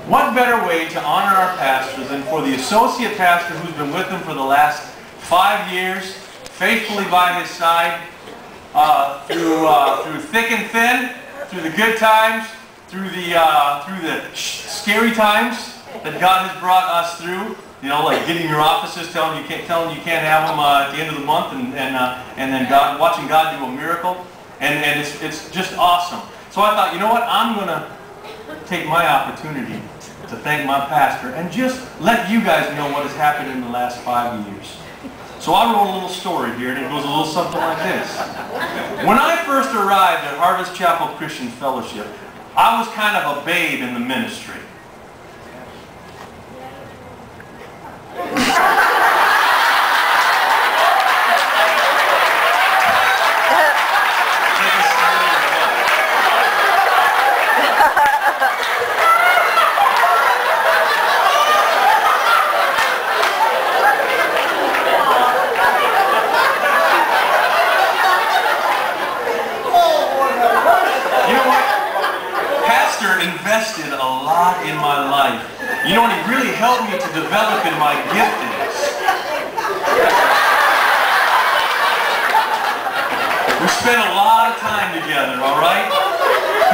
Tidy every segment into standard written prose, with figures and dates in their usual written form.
What better way to honor our pastor than for the associate pastor who's been with him for the last 5 years, faithfully by his side, through thick and thin, through the good times, through the scary times that God has brought us through. You know, like getting your offices telling you can't have them at the end of the month, and then watching God do a miracle, and it's just awesome. So I thought, you know what, I'm going to take my opportunity to thank my pastor and just let you guys know what has happened in the last 5 years. So I wrote a little story here, and it goes a little something like this. When I first arrived at Harvest Chapel Christian Fellowship, I was kind of a babe in the ministry. Invested a lot in my life. You know, and he really helped me to develop in my giftings. We spent a lot of time together, all right?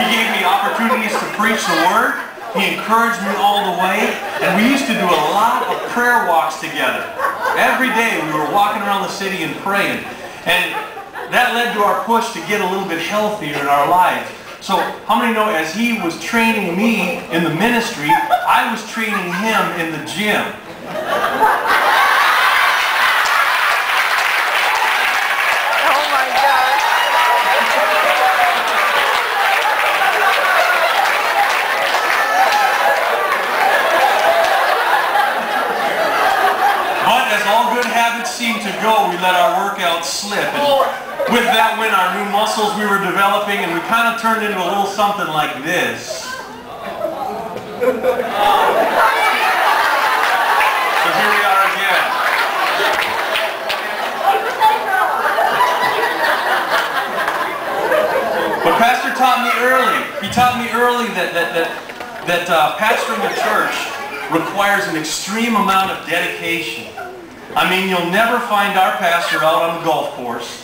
He gave me opportunities to preach the Word. He encouraged me all the way. And we used to do a lot of prayer walks together. Every day we were walking around the city and praying. And that led to our push to get a little bit healthier in our lives. So, how many know as he was training me in the ministry, I was training him in the gym? Oh my gosh. But as all good habits seem to go, we let our workouts slip. And with that went our new muscles we were developing, and we kind of turned into a little something like this. So here we are again. But Pastor taught me early. He taught me early that pastoring a church requires an extreme amount of dedication. I mean, you'll never find our pastor out on the golf course.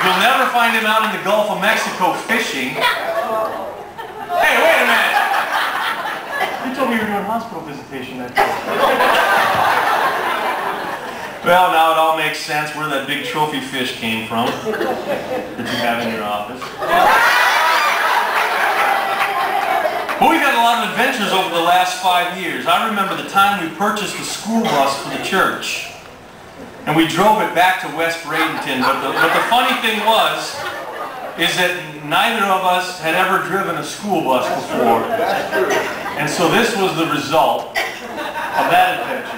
You'll never find him out in the Gulf of Mexico fishing. Hey, wait a minute! You told me you were doing hospital visitation that day. Well, now it all makes sense where that big trophy fish came from that you have in your office. But we've had a lot of adventures over the last 5 years. I remember the time we purchased a school bus for the church. And we drove it back to West Bradenton. But the funny thing is that neither of us had ever driven a school bus before. And so this was the result of that adventure.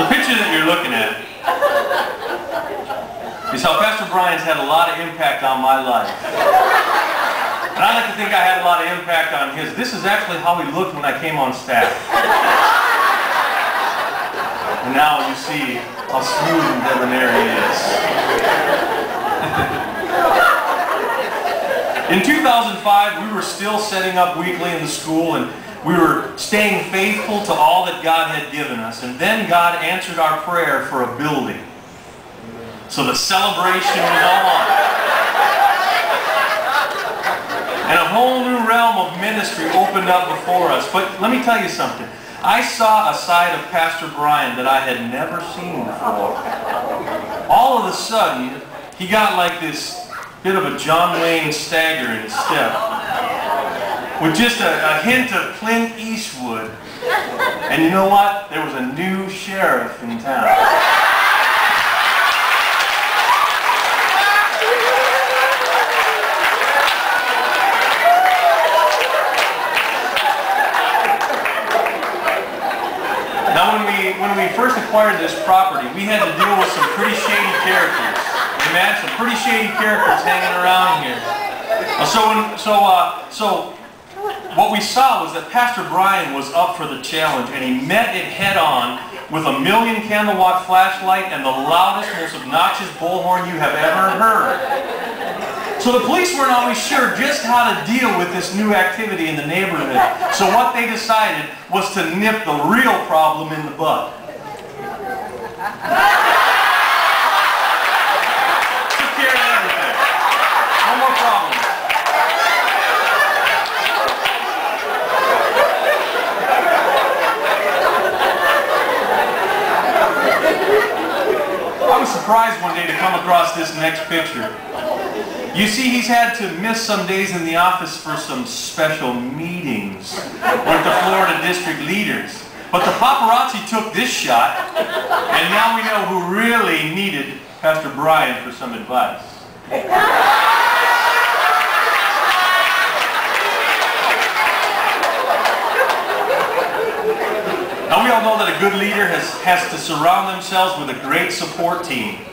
The picture that you're looking at is how Pastor Brian's had a lot of impact on my life. And I like to think I had a lot of impact on his. This is actually how he looked when I came on staff. And now you see how smooth and debonair he is. In 2005, we were still setting up weekly in the school, and we were staying faithful to all that God had given us. And then God answered our prayer for a building. So the celebration was on. And a whole new realm of ministry opened up before us. But let me tell you something. I saw a side of Pastor Brian that I had never seen before. All of a sudden, he got like this bit of a John Wayne stagger in his step, with just a hint of Clint Eastwood. And you know what? There was a new sheriff in town. Now, when we first acquired this property, we had to deal with some pretty shady characters. Amen? Some pretty shady characters hanging around here. So what we saw was that Pastor Brian was up for the challenge, and he met it head on with a 1,000,000 candle-watt flashlight and the loudest, most obnoxious bullhorn you have ever heard. So the police weren't always sure just how to deal with this new activity in the neighborhood. So what they decided was to nip the real problem in the bud. Took care of everything. No more problems. I was surprised one day to come across this next picture. You see, he's had to miss some days in the office for some special meetings with the Florida district leaders. But the paparazzi took this shot, and now we know who really needed Pastor Brian for some advice. Now we all know that a good leader has to surround themselves with a great support team.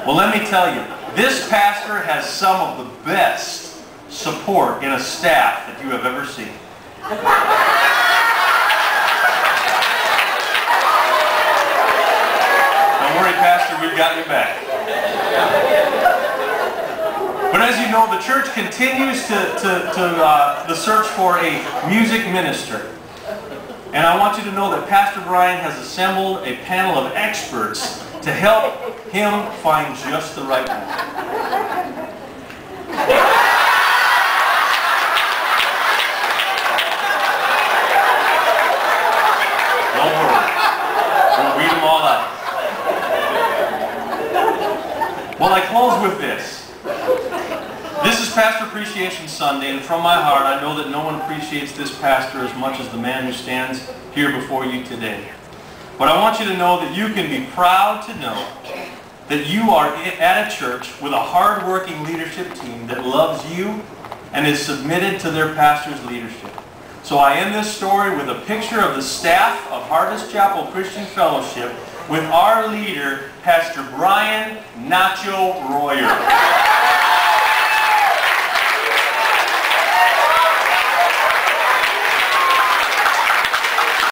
Well, let me tell you, this pastor has some of the best support in a staff that you have ever seen. Don't worry, Pastor, we've got your back. But as you know, the church continues the search for a music minister. And I want you to know that Pastor Brian has assembled a panel of experts to help him find just the right one. Don't worry. We'll read them all out. Well, I close with this. This is Pastor Appreciation Sunday, and from my heart, I know that no one appreciates this pastor as much as the man who stands here before you today. But I want you to know that you can be proud to know that you are at a church with a hard-working leadership team that loves you and is submitted to their pastor's leadership. So I end this story with a picture of the staff of Harvest Chapel Christian Fellowship with our leader, Pastor Brian Nacho Royer.